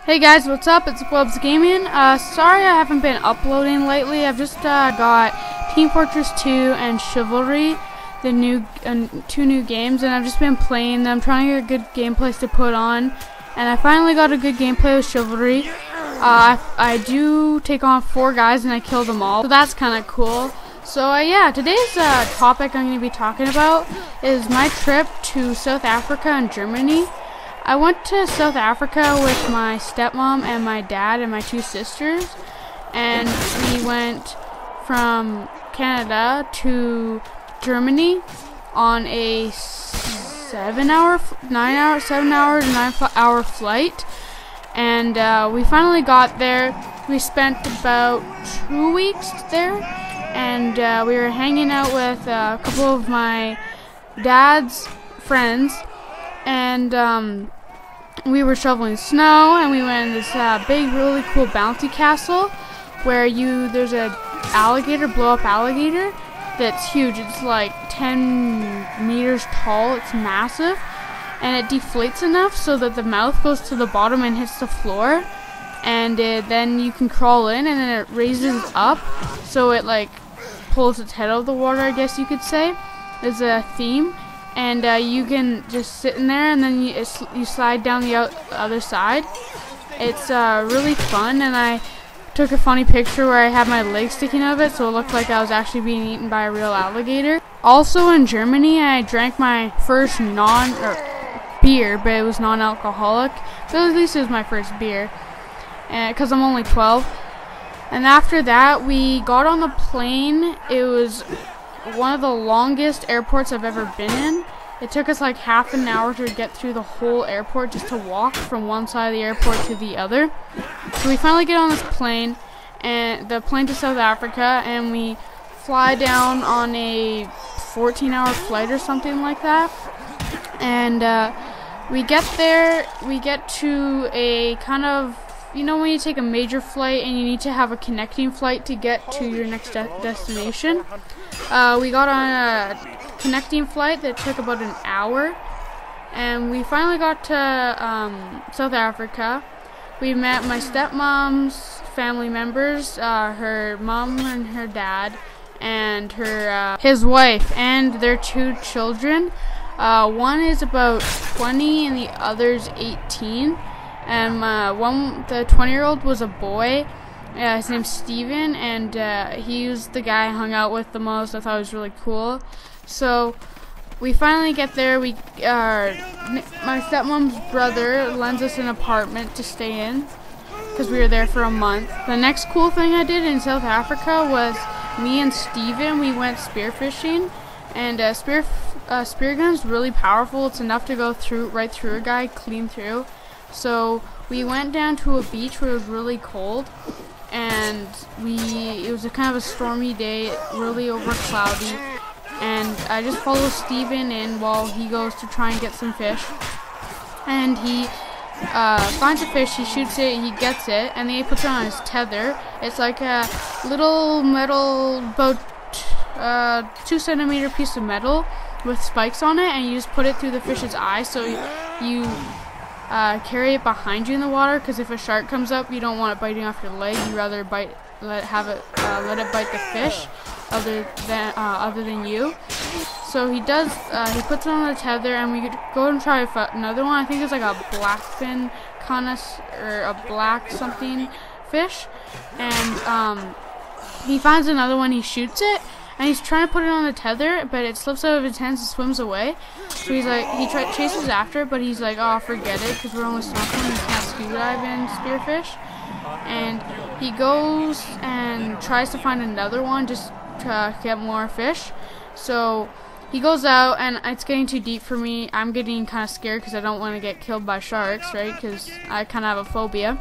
Hey guys, what's up? It's GwbsGaming. Sorry I haven't been uploading lately. I've just got Fortress 2 and Chivalry, the new two new games, and I've just been playing them, trying to get good gameplays to put on. And I finally got a good gameplay with Chivalry. I do take on 4 guys and I kill them all, so that's kind of cool. So yeah, today's topic I'm going to be talking about is my trip to South Africa and Germany. I went to South Africa with my stepmom and my dad and my 2 sisters, and we went from Canada to Germany on a 7-hour flight, and we finally got there. We spent about 2 weeks there, and we were hanging out with a couple of my dad's friends, and we were shoveling snow, and we went in this big, really cool bouncy castle where there's a blow-up alligator that's huge. It's like 10 meters tall. It's massive, and it deflates enough so that the mouth goes to the bottom and hits the floor, and then you can crawl in, and then it raises up so it like pulls its head out of the water, I guess you could say. There's a theme. And you can just sit in there, and then you slide down the other side. It's really fun, and I took a funny picture where I had my leg sticking out of it, so it looked like I was actually being eaten by a real alligator. Also in Germany, I drank my first beer, but it was non-alcoholic. So at least it was my first beer, because I'm only 12. And after that, we got on the plane. It was one of the longest airports I've ever been in. It took us like half an hour to get through the whole airport just to walk from one side of the airport to the other. So we finally get on this plane, and the plane to South Africa, and we fly down on a 14-hour flight or something like that. And we get there, we get to a kind of, you know, when you take a major flight and you need to have a connecting flight to get to your next destination. We got on a connecting flight that took about an hour, and we finally got to South Africa. We met my stepmom's family members, her mom and her dad, and his wife, and their 2 children. One is about 20 and the other's 18. And the 20-year-old was a boy. His name's Steven, and he was the guy I hung out with the most. I thought it was really cool. So we finally get there. My stepmom's brother lends us an apartment to stay in because we were there for a month. The next cool thing I did in South Africa was me and Steven, we went spearfishing, and spear gun's really powerful. It's enough to go right through a guy, clean through. So we went down to a beach where it was really cold, and it was a kind of a stormy day, really over cloudy, and I just follow Steven in while he goes to try and get some fish, and he finds a fish, he shoots it, he gets it, and then he puts it on his tether. It's like a little metal, about 2-centimeter piece of metal with spikes on it, and you just put it through the fish's eye, so you carry it behind you in the water, because if a shark comes up, you don't want it biting off your leg. You rather let it bite the fish, other than you. So he does. He puts it on the tether, and we could go and try another one. I think it's like a blackfin or a black something fish, and he finds another one. He shoots it, and he's trying to put it on the tether, but it slips out of his hands and swims away. So he's like, chases after it, but he's like, oh, forget it, because we're only snorkeling, we can't scuba dive and spearfish. And he goes and tries to find another one just to get more fish. So he goes out, and it's getting too deep for me. I'm getting kind of scared because I don't want to get killed by sharks, right? Because I kind of have a phobia.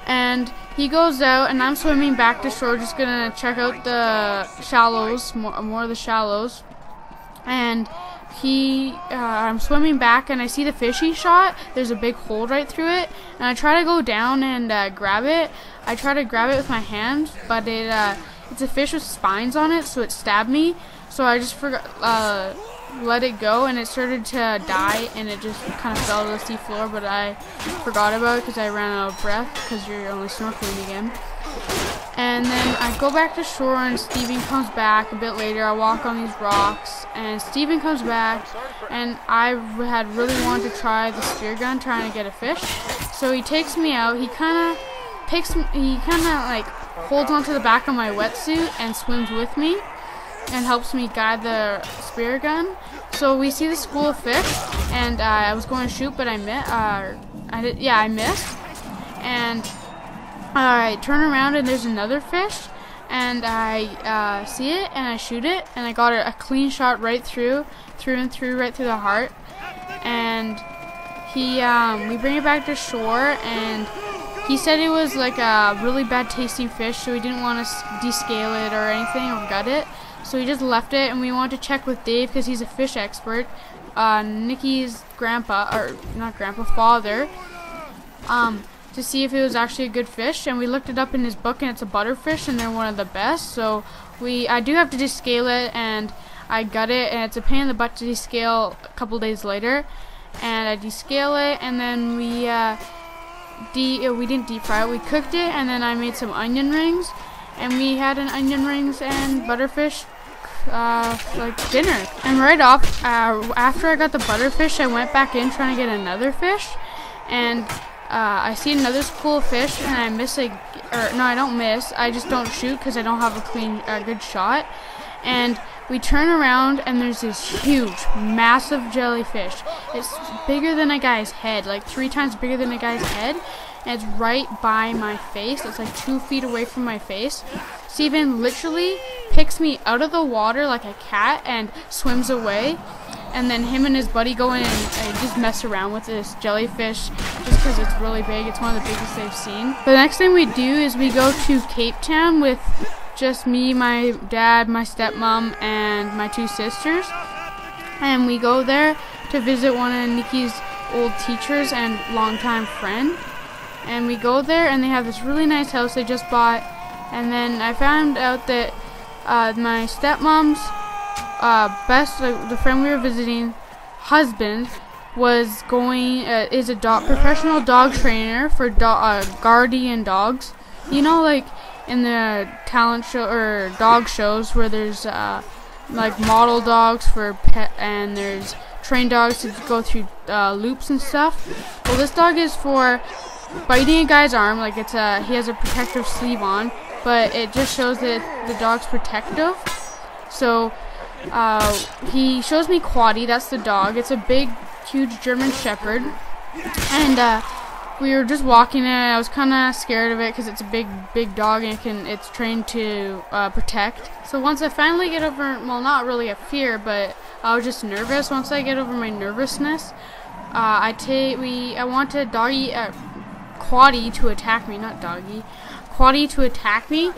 And he goes out, and I'm swimming back to shore, just gonna check out the shallows, more of the shallows. And I'm swimming back, and I see the fish he shot. There's a big hole right through it, and I try to go down and grab it. I try to grab it with my hand, but it's a fish with spines on it, so it stabbed me. So I just forgot. let it go, and it started to die, and it just kind of fell to the sea floor, but I forgot about it because I ran out of breath because you're only snorkeling again. And then I go back to shore, and Steven comes back a bit later. I walk on these rocks, and Steven comes back, and I had really wanted to try the spear gun, trying to get a fish. So he takes me out. He kind of like holds onto the back of my wetsuit and swims with me and helps me guide the spear gun. So we see the school of fish, and I was going to shoot, but I missed. And I turn around, and there's another fish, and I see it, and I shoot it, and I got a clean shot right through and through, right through the heart. And we bring it back to shore, and he said it was like a really bad tasting fish, so he didn't want to descale it or anything or gut it. So he just left it, and we wanted to check with Dave because he's a fish expert, Nikki's father, to see if it was actually a good fish. And we looked it up in his book, and it's a butterfish, and they're one of the best. So I do have to descale it, and I gut it, and it's a pain in the butt to descale a couple days later. And I descale it, and then we didn't deep fry it, we cooked it, and then I made some onion rings, and we had an onion rings and butterfish like dinner. And right off, after I got the butterfish, I went back in trying to get another fish, and I see another school of fish, and I miss I don't miss, I just don't shoot because I don't have a good shot. And we turn around, and there's this huge, massive jellyfish. It's bigger than a guy's head, like 3 times bigger than a guy's head, and it's right by my face. It's like 2 feet away from my face. Steven literally picks me out of the water like a cat and swims away. And then him and his buddy go in and just mess around with this jellyfish just because it's really big. It's one of the biggest they've seen. The next thing we do is we go to Cape Town with just me, my dad, my stepmom, and my 2 sisters. And we go there to visit one of Nikki's old teachers and longtime friend. And we go there, and they have this really nice house they just bought. And then I found out that my stepmom's the friend we were visiting, husband, was is a professional dog trainer for guardian dogs. You know, like in the talent show or dog shows where there's like model dogs for pet, and there's trained dogs to go through loops and stuff. Well, this dog is for biting a guy's arm, like he has a protective sleeve on, but it just shows that the dog's protective. So he shows me Quaddy, that's the dog. It's a big, huge German Shepherd, and we were just walking it, and I was kind of scared of it because it's a big dog, and it's trained to protect. So once I finally get over, well, not really a fear, but I was just nervous. Once I get over my nervousness, I wanted Quaddy to attack me, not doggy. Quaddy to attack me.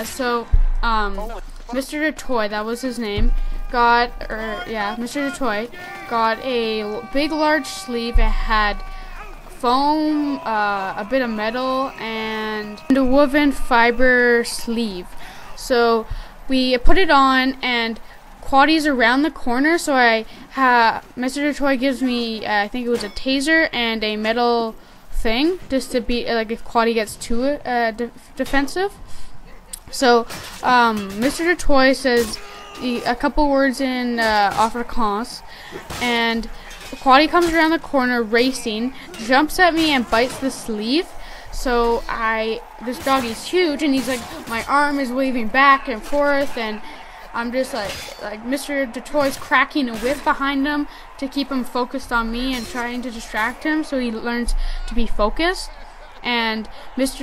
So Mr. DeToy, that was his name, Mr. DeToy got a big, large sleeve. It had foam, a bit of metal, and a woven fiber sleeve. So we put it on, and Quaddy's around the corner, so Mr. DeToy gives me, I think it was a taser and a metal thing, just to be, like, if Quaddy gets too defensive. So Mr. DeToy says a couple words in Afrikaans, and Quaddy comes around the corner racing, jumps at me, and bites the sleeve. So this doggy's huge, and he's like, my arm is waving back and forth, and I'm just like Mr. DeToy's cracking a whip behind him to keep him focused on me and trying to distract him so he learns to be focused. And then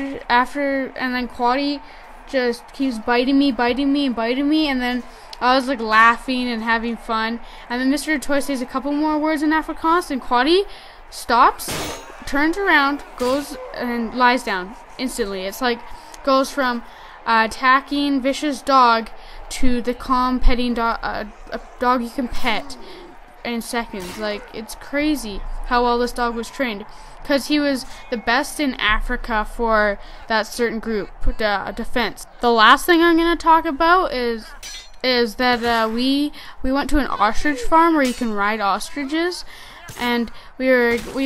Quaddy just keeps biting me, and then I was like laughing and having fun. And then Mr. DeToy says a couple more words in Afrikaans, and Quaddy stops, turns around, goes and lies down instantly. It's like goes from attacking vicious dog to the calm petting dog, a dog you can pet in seconds. Like, it's crazy how well this dog was trained, because he was the best in Africa for that certain group, defense. The last thing I'm going to talk about is is that we went to an ostrich farm where you can ride ostriches, and we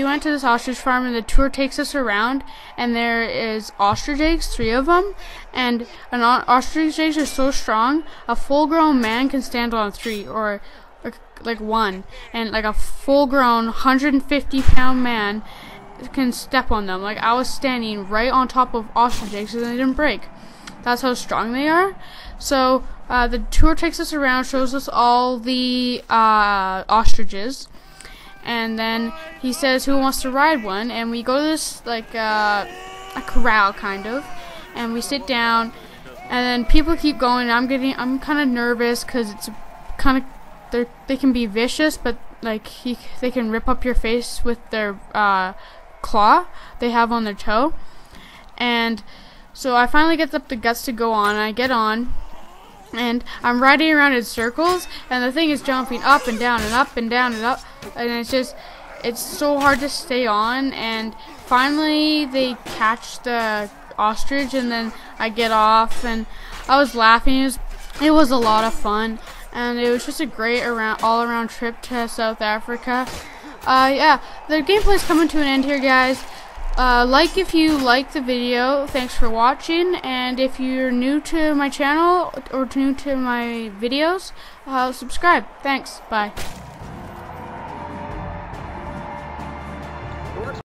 went to this ostrich farm, and the tour takes us around, and there is ostrich eggs, 3 of them, and ostrich eggs are so strong a full-grown man can stand on 3, or like 1, and like a full-grown 150-pound man can step on them. Like, I was standing right on top of ostrich eggs and they didn't break. That's how strong they are. So the tour takes us around, shows us all the ostriches, and then he says who wants to ride one, and we go to this like a corral kind of, and we sit down, and then people keep going. I'm kind of nervous because it's kind of they can be vicious, but like they can rip up your face with their claw they have on their toe. And so I finally get up the guts to go on, and I get on, and I'm riding around in circles, and the thing is jumping up and down and up and down and up, and it's so hard to stay on. And finally they catch the ostrich, and then I get off, and I was laughing. It was a lot of fun, and it was just a great all-around trip to South Africa. Yeah, the gameplay's coming to an end here, guys. Like if you like the video. Thanks for watching, and if you're new to my channel or new to my videos, subscribe. Thanks. Bye.